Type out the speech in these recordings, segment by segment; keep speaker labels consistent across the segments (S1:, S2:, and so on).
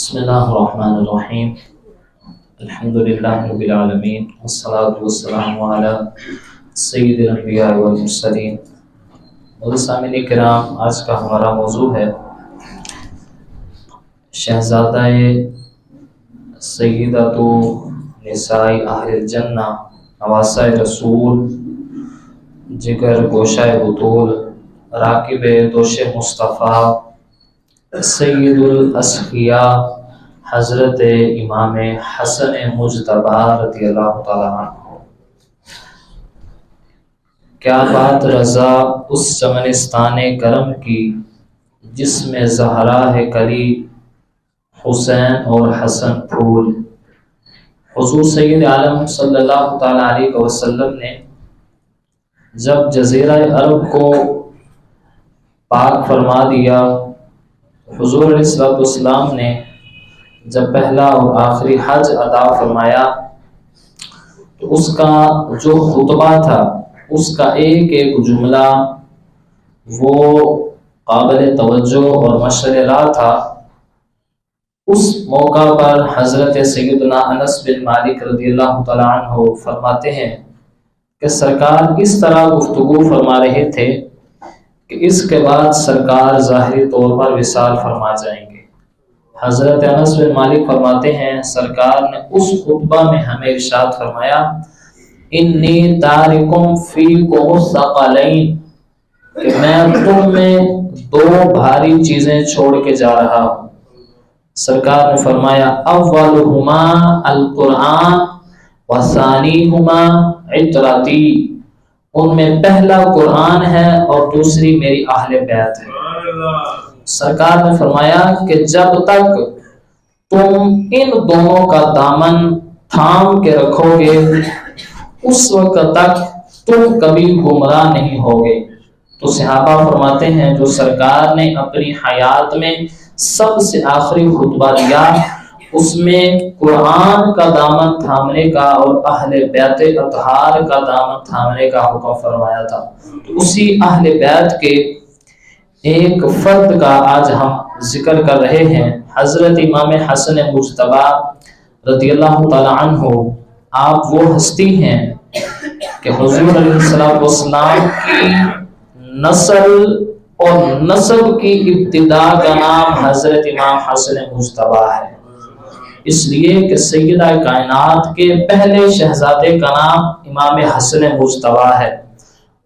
S1: بسم اللہ الرحمن الرحیم الحمد للہ رب العالمین والصلاة والسلام علی سید الانبیاء والمرسلین۔ سامعین کرام، آج کا ہمارا موضوع ہے شہزادہ سیدۃ نساء اہل الجنہ، نواسہ رسول، جگر گوشہ بطول، راکب دوش مصطفیٰ، سید الاسقیاء حضرت امام حسن مجتبی رضی اللہ تعالیٰ عنہ۔ کیا بات رضا اس چمنستان کرم کی، جس میں زہرا ہے کلی حسین اور حسن پھول۔ حضور سید عالم صلی اللہ تعالیٰ علیہ وسلم نے جب جزیرہ عرب کو پاک فرما دیا، حضور علیہ السلام نے جب پہلا اور آخری حج ادا فرمایا تو اس کا جو خطبہ تھا، اس کا ایک ایک جملہ وہ قابل توجہ اور مشرع تھا۔ اس موقع پر حضرت سیدنا انس بن مالک رضی اللہ تعالیٰ عنہ فرماتے ہیں کہ سرکار اس طرح گفتگو فرما رہے تھے کہ اس کے بعد سرکار ظاہری طور پر وصال فرما جائیں گے۔ حضرت انس بن مالک فرماتے ہیں سرکار نے اس خطبہ میں ہمیں ارشاد فرمایا، انی تارکم فیکم الثقلین، کہ میں تم میں دو بھاری چیزیں چھوڑ کے جا رہا ہوں۔ سرکار نے فرمایا اولہما القرآن وثانیہما عطرتی، ان میں پہلا قرآن ہے اور دوسری میری اہل بیت ہے۔ سرکار نے فرمایا کہ جب تک تم ان دونوں کا دامن تھام کے رکھو گے، اس وقت تک تم کبھی گمراہ نہیں ہوگے۔ تو صحابہ فرماتے ہیں جو سرکار نے اپنی حیات میں سب سے آخری خطبہ دیا، اس میں قرآن کا دامن تھامنے کا اور اہل بیت اطہار کا دامن تھامنے کا حکم فرمایا تھا۔ اسی اہل بیت کے ایک فرد کا آج ہم ذکر کر رہے ہیں، حضرت امام حسن مجتبی رضی اللہ تعالی عنہ۔ آپ وہ ہستی ہیں کہ حضور علیہ السلام کی نسل اور نسب کی ابتدا کا نام حضرت امام حسن مجتبی ہے، اس لیے کہ سیدہ کائنات کے پہلے شہزادے کا نام امام حسن مجتبی ہے۔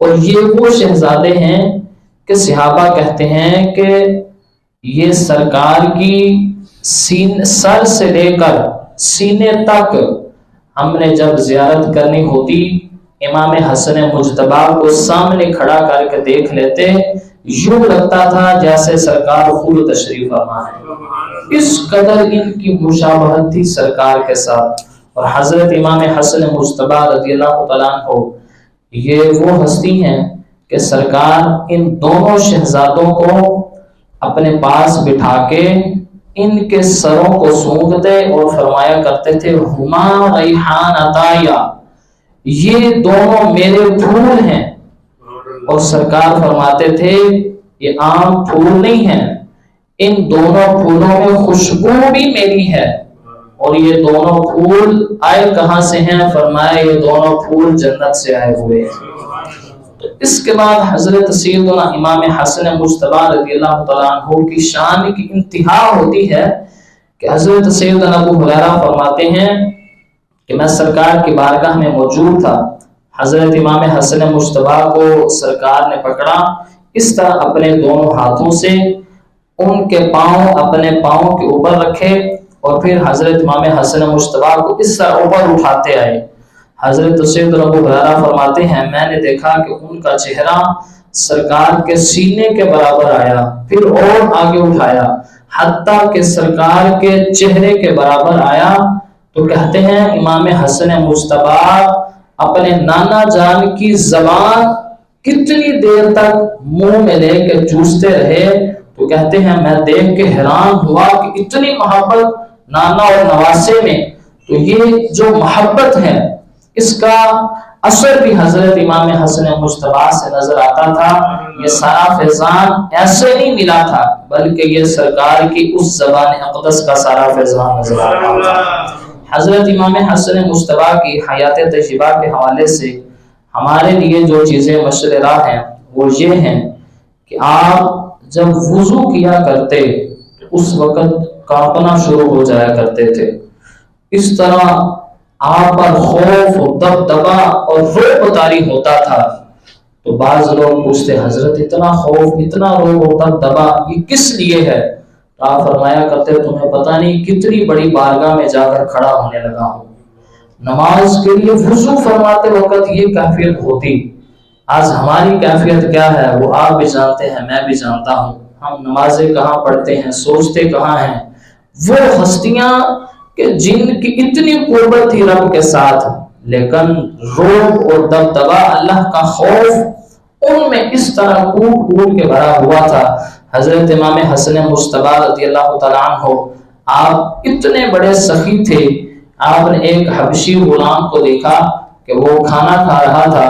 S1: اور یہ وہ شہزادے ہیں کہ صحابہ کہتے ہیں کہ یہ سرکار کی سر سے لے کر سینے تک ہم نے جب زیارت کرنی ہوتی، امام حسن مجتبی کو سامنے کھڑا کر کے دیکھ لیتے، یوں لگتا تھا جیسے سرکار خود تشریف فرما ہے۔ اس قدر ان کی مشابہت تھی سرکار کے ساتھ۔ اور حضرت امام حسن مجتبی رضی اللہ تعالیٰ عنہ یہ وہ ہستی ہیں کہ سرکار ان دونوں شہزادوں کو اپنے پاس بٹھا کے ان کے سروں کو سونگتے اور فرمایا کرتے تھے ہما ریحان عطایا، یہ دونوں میرے پھول ہیں۔ اور سرکار فرماتے تھے یہ عام پھول نہیں ہیں، ان دونوں پھولوں میں خوشبو بھی میری ہے۔ اور یہ دونوں پھول آئے کہاں سے ہیں؟ فرمایا یہ دونوں پھول جنت سے آئے ہوئے ہیں۔ تو اس کے بعد حضرت سیدنا امام حسن مجتبی رضی اللہ تعالیٰ عنہ کی شان کی انتہا ہوتی ہے کہ حضرت سیدنا ابو ہریرہ فرماتے ہیں کہ میں سرکار کی بارگاہ میں موجود تھا، حضرت امام حسن مجتبی کو سرکار نے پکڑا، اس طرح اپنے دونوں ہاتھوں سے ان کے پاؤں اپنے پاؤں کے اوپر رکھے اور پھر حضرت امام حسن مجتبی کو اس طرح اوپر اٹھاتے آئے۔ حضرت سیدنا ابو ہریرہ فرماتے ہیں میں نے دیکھا کہ ان کا چہرہ سرکار کے سینے کے برابر آیا، پھر اور آگے اٹھایا حتیٰ کہ سرکار کے چہرے کے برابر آیا۔ تو کہتے ہیں امام حسن مجتبی اپنے نانا جان کی زبان کتنی دیر تک منہ میں لے کے چوستے رہے۔ تو کہتے ہیں میں دیکھ کے حیران ہوا کہ اتنی محبت نانا اور نواسے میں۔ تو یہ جو محبت ہے اس کا اثر بھی حضرت امام حسن مجتبی سے نظر آتا تھا۔ یہ سارا فیضان ایسے نہیں ملا تھا بلکہ یہ سرکار کی اس زبان اقدس کا سارا فیضان نظر آتا تھا۔ حضرت امام حسن مجتبی کی حیات طیبہ کے حوالے سے ہمارے لیے جو چیزیں مشرِ راہ ہیں وہ یہ ہیں کہ آپ جب وضو کیا کرتے اس وقت کانپنا شروع ہو جایا کرتے تھے۔ اس طرح آپ پر خوف و دبدبا اور رعب طاری ہوتا تھا تو بعض لوگ پوچھتے حضرت اتنا خوف اتنا رعب و دبدبا یہ کس لیے ہے؟ تو آپ فرمایا کرتے تمہیں پتہ نہیں کتنی بڑی بارگاہ میں جا کر کھڑا ہونے لگا ہوں۔ نماز کے لیے وضو فرماتے وقت یہ کیفیت ہوتی، آج ہماری کیفیت کیا ہے وہ آپ بھی جانتے ہیں میں بھی جانتا ہوں۔ ہم نمازیں کہاں پڑھتے ہیں سوچتے کہاں ہیں۔ وہ ہستیاں کہ جن کی اتنی قربت تھی رب کے ساتھ لیکن رعب اور دبدبا اللہ کا خوف ان میں اس طرح کوٹ کے بھرا ہوا تھا۔ حضرت امام حسن مجتبی رضی اللہ تعالیٰ عنہ آپ اتنے بڑے سخی تھے، آپ نے ایک حبشی غلام کو دیکھا کہ وہ کھانا کھا رہا تھا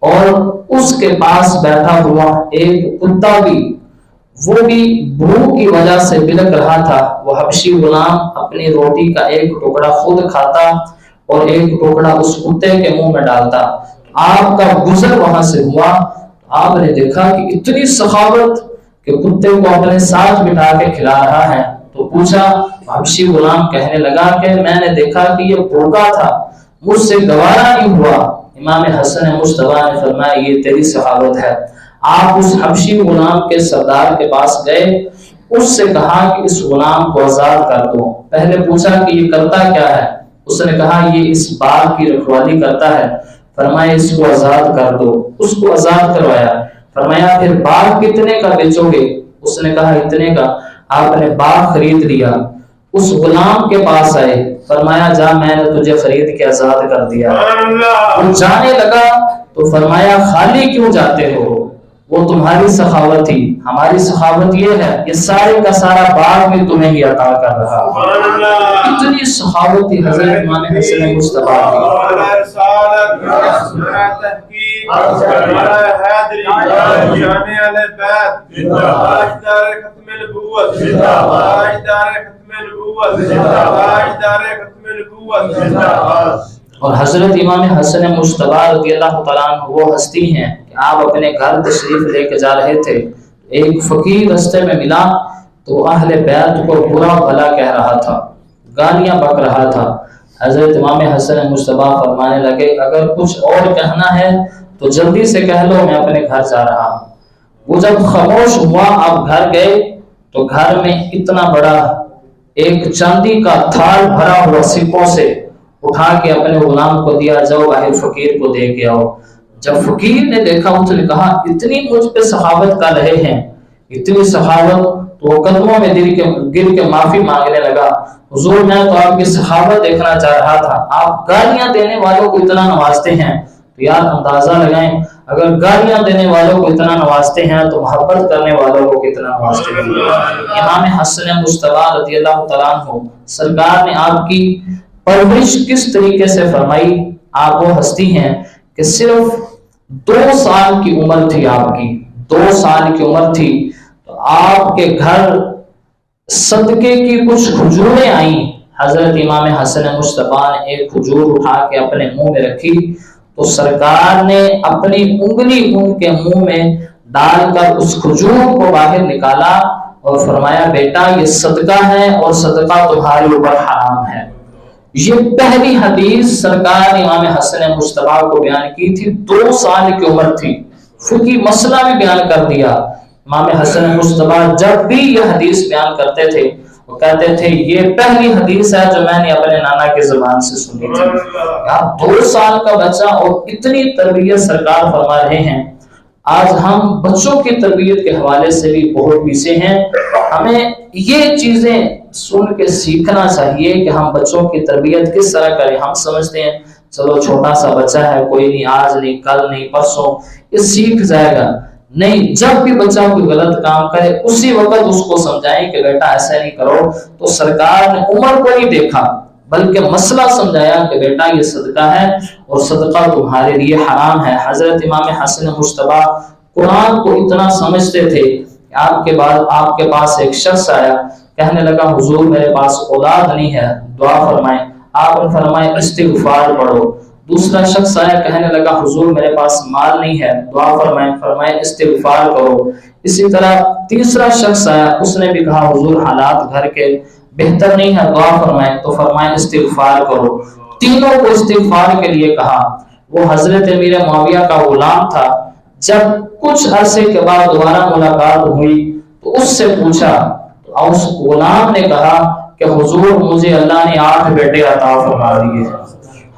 S1: اور اس کے پاس بیٹھا ہوا ایک کتا بھی وہ بھی بھوک کی وجہ سے بلک رہا تھا۔ وہ حبشی غلام اپنی روٹی کا ایک ٹکڑا خود کھاتا اور ایک ٹکڑا اس کتے کے منہ میں ڈالتا۔ آپ کا گزر وہاں سے ہوا، آپ نے دیکھا کہ اتنی سخاوت کہ کتے کو اپنے ساتھ بٹھا کے کھلا رہا ہے تو پوچھا، حبشی غلام کہنے لگا کہ میں نے دیکھا کہ یہ بھوکا تھا مجھ سے گوارا نہیں ہوا۔ امام حسن مجتبی نے فرمایا یہ تیری سخاوت ہے۔ آپ اس حبشی غلام کے سردار کے پاس گئے، اس سے کہا کہ اس غلام کو آزاد کر دو۔ پہلے پوچھا کہ یہ کرتا کیا ہے؟ اس نے کہا یہ اس باغ کی رکھوالی کرتا ہے۔ فرمایا اس کو آزاد کر دو، اس کو آزاد کروایا۔ فرمایا پھر باغ کتنے کا بیچو گے؟ اس نے کہا اتنے کا۔ آپ نے باغ خرید لیا، اس غلام کے پاس آئے، فرمایا جا میں نے تجھے خرید کے آزاد کر دیا۔ وہ جانے لگا تو فرمایا خالی کیوں جاتے ہو؟ وہ تمہاری سخاوت تھی، ہماری سخاوت یہ ہے یہ سارے کا سارا باغ میں تمہیں ہی عطا کر رہا۔ اتنی سخاوت تھی حضرت امام حسن مجتبی اور حضرت امام حسن مجتبی رضی اللہ تعالیٰ عنہ وہ ہستی ہیں کہ آپ اپنے گھر تشریف لے کے جا رہے تھے، ایک فقیر رستے میں ملا تو اہل بیت کو برا بھلا کہہ رہا تھا، گالیاں بک رہا تھا۔ حضرت امام حسن مجتبی فرمانے لگے اگر کچھ اور کہنا ہے تو جلدی سے کہہ لو میں اپنے گھر جا رہا ہوں۔ وہ جب خاموش ہوا آپ گھر گئے تو گھر میں اتنا بڑا ایک چاندی کا تھال بھرا ہوا سکوں سے اٹھا کے اپنے غلام کو دیا، جاؤ باہر فقیر کو دے کے آؤ۔ جب فقیر نے دیکھا اس نے کہا اتنی مجھ پہ سخاوت کر رہے ہیں، اتنی سخاوت، تو وہ قدموں میں گر کے معافی مانگنے لگا، حضور میں تو آپ کی سخاوت دیکھنا چاہ رہا تھا، آپ گالیاں دینے والوں کو اتنا نوازتے ہیں تو یار اندازہ لگائیں اگر گالیاں دینے والوں کو اتنا نوازتے ہیں تو محبت کرنے والوں کو کتنا نوازتے ہیں۔ امام حسن مجتبی رضی اللہ تعالیٰ عنہ سرکار نے آپ کی پرورش کس طریقے سے فرمائی؟ آپ وہ ہستی ہیں کہ صرف 2 سال کی عمر تھی، آپ کی 2 سال کی عمر تھی تو آپ کے گھر صدقے کی کچھ کھجوریں آئیں۔ حضرت امام حسن مجتبی نے ایک کھجور اٹھا کے اپنے منہ میں رکھی تو سرکار نے اپنی انگلی ان کے منہ میں ڈال کر اس کھجور کو باہر نکالا اور فرمایا بیٹا یہ صدقہ ہے اور صدقہ تمہارے اوپر حرام ہے۔ یہ پہلی حدیث سرکار نے امام حسن مجتبی کو بیان کی تھی، 2 سال کی عمر تھی، فقہی مسئلہ بھی بیان کر دیا۔ امام حسن مجتبی جب بھی یہ حدیث بیان کرتے تھے وہ کہتے تھے یہ پہلی حدیث ہے جو میں نے اپنے نانا کی زبان سے سنی تھی۔ 2 سال کا بچہ اور اتنی تربیت سرکار فرما رہے ہیں۔ آج ہم بچوں کی تربیت کے حوالے سے بھی بہت پیچھے ہیں، ہمیں یہ چیزیں سن کے سیکھنا چاہیے کہ ہم بچوں کی تربیت کس طرح کریں۔ ہم سمجھتے ہیں چلو چھوٹا سا بچہ ہے کوئی نہیں، آج نہیں کل نہیں پرسوں یہ سیکھ جائے گا، نہیں، جب بھی بچہ کوئی غلط کام کرے اسی وقت اس کو سمجھائیں کہ بیٹا ایسا نہیں کرو۔ تو سرکار نے عمر کو نہیں دیکھا، بلکہ مسئلہ سمجھایا کہ بیٹا یہ صدقہ ہے اور صدقہ تمہارے لیے حرام ہے۔ حضرت امام حسن مجتبی قرآن کو اتنا سمجھتے تھے کہ آپ کے پاس ایک شخص آیا، کہنے لگا حضور میرے پاس اولاد نہیں ہے، دعا فرمائیں۔ آپ نے فرمایا استغفار پڑھو۔ دوسرا شخص آیا، کہنے لگا حضور میرے پاس مال نہیں ہے، دعا فرمائیں۔ فرمایا استغفار کرو۔ اسی طرح تیسرا شخص آیا، اس نے بھی کہا حضور حالات گھر کے بہتر نہیں ہے، دعا فرمائیں۔ تو فرمائیں استغفار کرو۔ تینوں کو استغفار کے لیے کہا۔ وہ حضرت امیر معاویہ کا غلام تھا، جب کچھ عرصے کے بعد دوبارہ ملاقات ہوئی تو اس سے پوچھا، تو اس غلام نے کہا کہ حضور مجھے اللہ نے 8 بیٹے عطا فرما دیے۔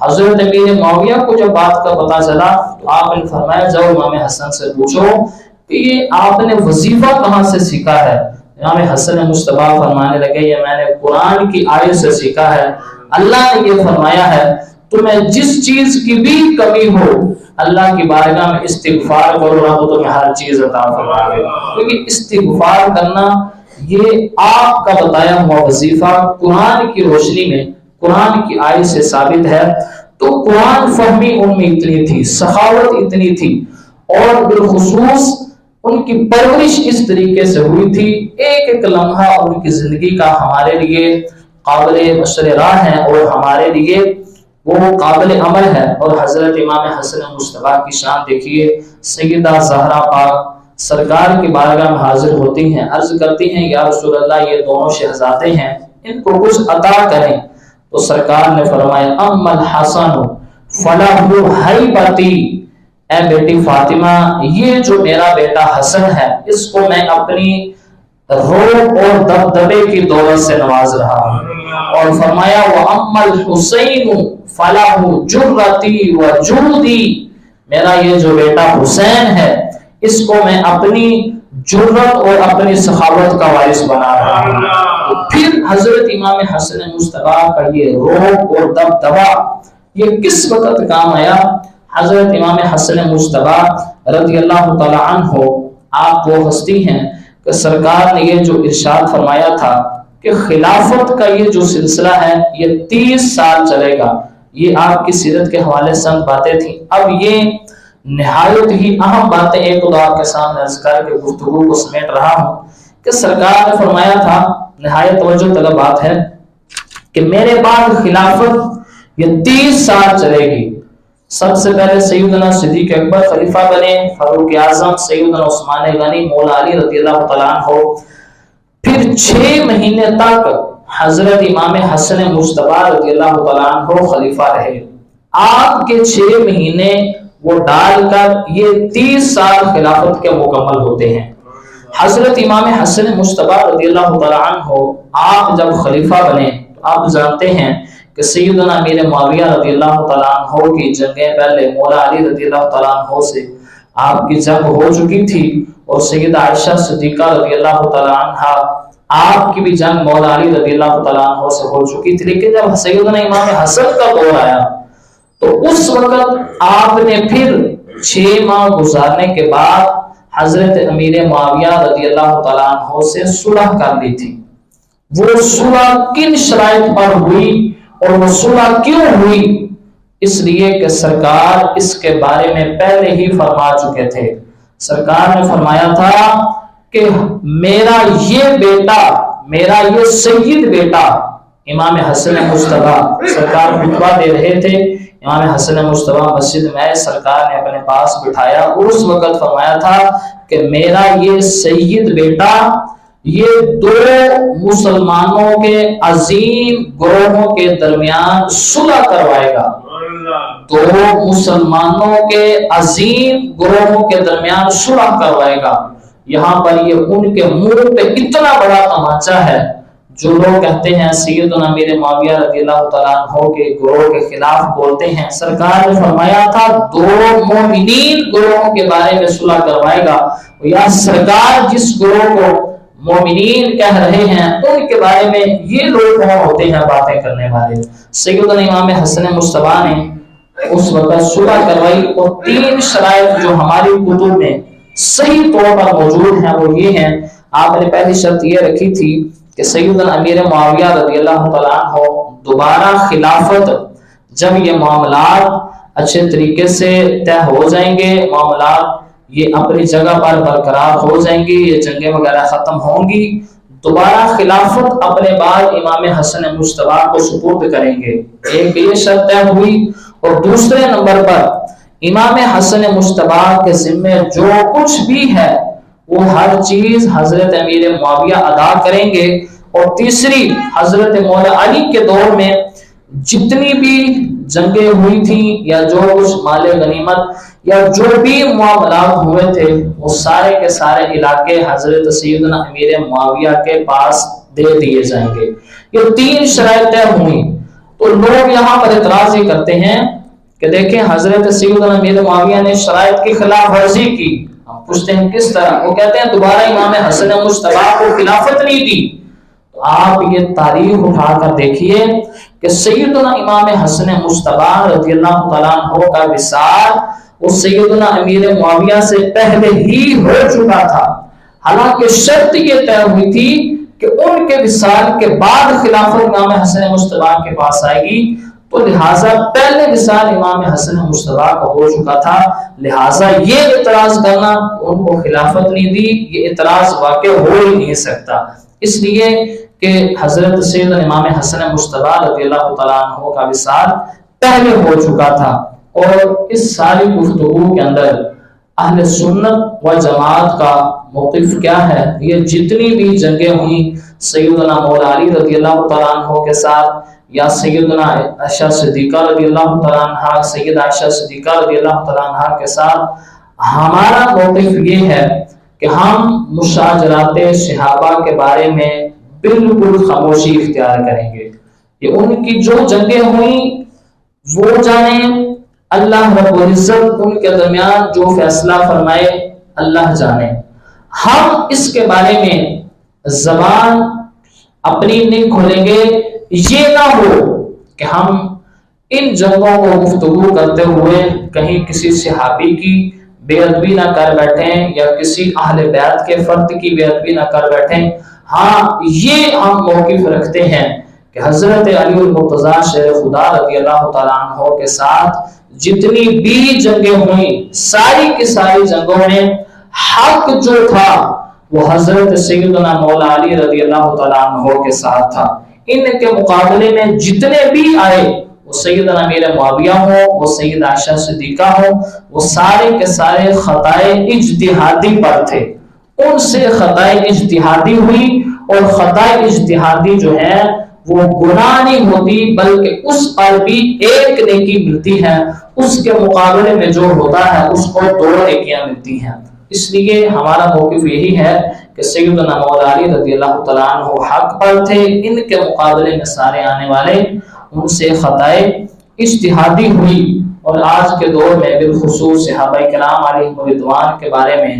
S1: حضرت امیر معاویہ کو جب بات کا پتہ چلا تو آپ نے فرمایا جاؤ امام حسن سے پوچھو کہ یہ آپ نے وظیفہ کہاں سے سیکھا ہے۔ امام حسن مجتبی فرمانے لگے یہ میں نے قرآن کی آیت سے سیکھا ہے۔ اللہ نے یہ فرمایا ہے تمہیں جس چیز کی بھی کمی ہو اللہ کی بارگاہ میں استغفار کرو، رب تمہیں ہر چیز عطا فرمائے گا۔ کیونکہ استغفار کرنا یہ آپ کا بتایا ہوا وظیفہ قرآن کی روشنی میں قرآن کی آیت سے ثابت ہے۔ تو قرآن فہمی ان میں اتنی تھی، سخاوت اتنی تھی، اور بالخصوص ان کی پرورش اس طریقے سے ہوئی تھی، ایک ایک لمحہ ان کی زندگی کا ہمارے لیے قابل مشر راہ ہے اور ہمارے لیے وہ قابل عمل ہے۔ اور حضرت امام حسن مجتبی کی شان دیکھیے، سیدہ زہرا پاک سرکار کی بارگاہ میں حاضر ہوتی ہیں، عرض کرتی ہیں یا رسول اللہ یہ دونوں شہزادے ہیں، ان کو کچھ عطا کریں۔ تو سرکار نے فرمایا اما الحسن فلہ ہیبتی، اے بیٹی فاطمہ یہ جو میرا بیٹا حسن ہے اس کو میں اپنی روح اور دبدبے کی دولت سے نواز رہا ہوں۔ اور فرمایا وَأَمَّا الْحُسَيْنُ فَلَهُ جُرَّتِي وَجُودِي، میرا یہ جو بیٹا حسین ہے اس کو میں اپنی جرت اور اپنی سخاوت کا وارث بنا رہا ہوں۔ پھر حضرت امام حسن مجتبی کا یہ روح اور دبدبا یہ کس وقت کام آیا؟ حضرت امام حسن مجتبی رضی اللہ تعالی عنہ آپ وہ ہستی ہیں کہ سرکار نے یہ جو ارشاد فرمایا تھا کہ خلافت کا یہ جو سلسلہ ہے یہ 30 سال چلے گا، یہ آپ کی سیرت کے حوالے سے باتیں تھیں۔ اب یہ نہایت ہی اہم باتیں ایک خدا کے سامنے عرض کر کے گفتگو کو سمیٹ رہا ہوں کہ سرکار نے فرمایا تھا، نہایت توجہ طلب بات ہے، کہ میرے بعد خلافت یہ 30 سال چلے گی۔ سب سے پہلے سیدنا صدیق اکبر خلیفہ بنے، فاروق اعظم، سیدنا عثمان غنی، مولا علی رضی اللہ تعالیٰ عنہ۔ پھر 6 مہینے تک حضرت امام حسن مجتبی رضی اللہ تعالیٰ عنہ خلیفہ رہے۔ آپ کے 6 مہینے وہ ڈال کر یہ 30 سال خلافت کے مکمل ہوتے ہیں۔ حضرت امام حسن مجتبی رضی اللہ تعالیٰ عنہ آپ جب خلیفہ بنے تو آپ جانتے ہیں کہ سیدنا امیر معاویہ رضی اللہ تعالیٰ عنہ کی جنگیں پہلے مولا علی رضی اللہ تعالیٰ عنہ سے آپ کی جنگ ہو چکی تھی، اور سیدہ عائشہ صدیقہ رضی اللہ تعالیٰ عنہ آپ کی بھی جنگ مولا علی رضی اللہ تعالیٰ عنہ سے ہو چکی تھی۔ لیکن جب سیدنا امام حسن کا دور آیا تو اس وقت آپ نے پھر 6 ماہ گزارنے کے بعد حضرت امیر معاویہ رضی اللہ تعالیٰ عنہ سے صلح کر لی تھی۔ وہ صلح کن شرائط پر ہوئی اور وہ صلح کیوں ہوئی؟ اس لیے کہ سرکار اس کے بارے میں پہلے ہی فرما چکے تھے۔ سرکار نے فرمایا تھا کہ میرا یہ بیٹا، میرا یہ سید بیٹا امام حسن مجتبی، سرکار خطبہ دے رہے تھے، امام حسن مجتبی مسجد میں سرکار نے اپنے پاس بٹھایا، اور اس وقت فرمایا تھا کہ میرا یہ سید بیٹا یہ 2 مسلمانوں کے عظیم گروہوں کے درمیان صلح کروائے گا۔ 2 مسلمانوں کے عظیم گروہوں کے درمیان صلح کروائے گا۔ یہاں پر یہ ان کے منہ پہ اتنا بڑا تماچا ہے، جو لوگ کہتے ہیں سیدنا امیر معاویہ رضی اللہ تعالیٰ عنہ کے گروہ کے خلاف بولتے ہیں، سرکار نے فرمایا تھا 2 مومنین گروہوں کے بارے میں صلح کروائے گا۔ یا سرکار جس گروہ کو مومنین کہہ رہے ہیں ان کے بارے میں یہ لوگ کون ہوتے ہیں باتیں کرنے والے؟ سیدنا امام حسن مجتبی نے اس وقت صلح کروائی، اور 3 شرائط جو ہماری کتب میں صحیح طور پر موجود ہیں وہ یہ ہیں۔ آپ نے پہلی شرط یہ رکھی تھی کہ سیدنا امیر معاویہ رضی اللہ تعالیٰ عنہ دوبارہ خلافت، جب یہ معاملات اچھے طریقے سے طے ہو جائیں گے، معاملات یہ اپنی جگہ پر برقرار ہو جائیں گی، یہ جنگیں وغیرہ ختم ہوں گی، دوبارہ خلافت اپنے بعد امام حسن مجتبی کو سپرد کریں گے۔ ایک یہ شرط طے ہوئی، اور دوسرے نمبر پر امام حسن مجتبی کے ذمے جو کچھ بھی ہے وہ ہر چیز حضرت امیر معاویہ ادا کریں گے، اور تیسری حضرت مولا علی کے دور میں جتنی بھی جنگیں ہوئی تھیں یا جو کچھ مال غنیمت یا جو بھی معاملات ہوئے تھے وہ سارے کے سارے علاقے حضرت سیدنا امیر معاویہ کے پاس دے دیے جائیں گے۔ یہ تین شرائط طے ہوئی۔ تو لوگ یہاں پر اعتراض یہ کرتے ہیں کہ دیکھیں حضرت سیدنا امیر معاویہ نے شرائط کی خلاف ورزی کی۔ ہم پوچھتے ہیں کس طرح؟ وہ کہتے ہیں دوبارہ امام حسن مجتبی کو خلافت نہیں دی۔ تو آپ یہ تاریخ اٹھا کر دیکھیے کہ سیدنا امام حسن مجتبی رضی اللہ تعالیٰ عنہ کا وصال وہ سیدنا امیر معاویہ سے پہلے ہی ہو چکا تھا، حالانکہ شرط یہ طے ہوئی تھی کہ ان کے وصال کے بعد خلافت امام حسن مجتبی کے پاس آئے گی، تو لہٰذا پہلے وصال امام حسن مجتبی کا ہو چکا تھا، لہٰذا یہ اعتراض کرنا ان کو خلافت نہیں دی، یہ اعتراض واقع ہو ہی نہیں سکتا، اس لیے کہ حضرت سیدنا امام حسن مجتبی رضی اللہ تعالیٰ عنہ کا وصال پہلے ہو چکا تھا۔ اور اس ساری گفتگو کے اندر اہل سنت و جماعت کا موقف کیا ہے؟ یہ جتنی بھی جنگیں ہوئیں سیدنا مولا علی رضی اللہ تعالیٰ عنہ کے ساتھ یا سیدنا عائشہ صدیقہ رضی اللہ تعالیٰ عنہ، سیدہ عائشہ صدیقہ رضی اللہ تعالیٰ عنہ کے ساتھ ہمارا موقف یہ ہے کہ ہم مشاجرات صحابہ کے بارے میں بالکل خاموشی اختیار کریں گے۔ یہ ان کی جو جنگیں ہوئیں وہ جانیں، اللہ رب العزت ان کے درمیان جو فیصلہ فرمائے اللہ جانے، ہم اس کے بارے میں زبان اپنی نہیں کھولیں گے۔ یہ نہ ہو کہ ہم ان جنگوں کو گفتگو کرتے ہوئے کہیں کسی صحابی کی بے ادبی نہ کر بیٹھیں یا کسی اہل بیت کے فرد کی بے ادبی نہ کر بیٹھیں۔ ہاں یہ ہم موقف رکھتے ہیں کہ حضرت علی المرتضیٰ شیر خدا رضی اللہ تعالیٰ عنہ کے ساتھ جتنی بھی جنگیں ہوئیں ساری کی ساری جنگوں میں حق جو تھا وہ حضرت سیدنا مولا علی رضی اللہ تعالیٰ عنہ کے ساتھ تھا۔ ان کے مقابلے میں جتنے بھی آئے، وہ سیدنا امیر معاویہ ہوں، وہ سیدہ عائشہ صدیقہ ہوں، وہ سارے کے سارے خطائے اجتہادی پر تھے، ان سے خطائے اجتہادی ہوئی، اور خطائے اجتہادی جو ہے وہ گناہ نہیں ہوتی بلکہ اس پر بھی ایک نیکی ملتی ہے، اس کے مقابلے میں جو ہوتا ہے اس کو 2 نیکیاں ملتی ہیں۔ اس لیے ہمارا موقف یہی ہے کہ سیدنا مولا علی رضی اللہ تعالیٰ عنہ حق پر تھے، ان کے مقابلے میں سارے آنے والے ان سے خطائے اجتہادی ہوئی۔ اور آج کے دور میں بالخصوص صحابہ کرام علیہم رضوان کے بارے میں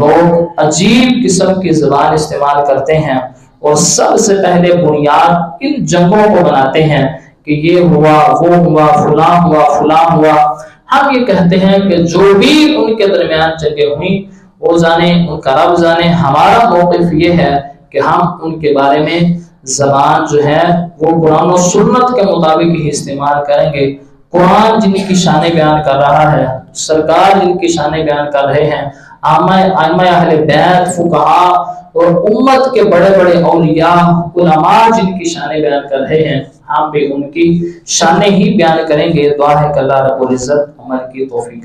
S1: لوگ عجیب قسم کی زبان استعمال کرتے ہیں، اور سب سے پہلے بنیاد ان جنگوں کو بناتے ہیں کہ یہ ہوا، وہ ہوا، فلاں ہوا، فلاں ہوا۔ ہم یہ کہتے ہیں کہ جو بھی ان کے درمیان جنگیں ہوئیں وہ جانے، ان کا رب جانے۔ ہمارا موقف یہ ہے کہ ہم ان کے بارے میں زبان جو ہے وہ قرآن و سنت کے مطابق ہی استعمال کریں گے۔ قرآن جن کی شانیں بیان کر رہا ہے، سرکار جن کی شانیں بیان کر رہے ہیں، ائمہ اہل بیت، فقہاء اور امت کے بڑے بڑے اولیاء علماء جن کی شانیں بیان کر رہے ہیں، ہم بھی ان کی شانیں ہی بیان کریں گے۔ دعا ہے کہ اللہ رب العزت عمل کی توفیق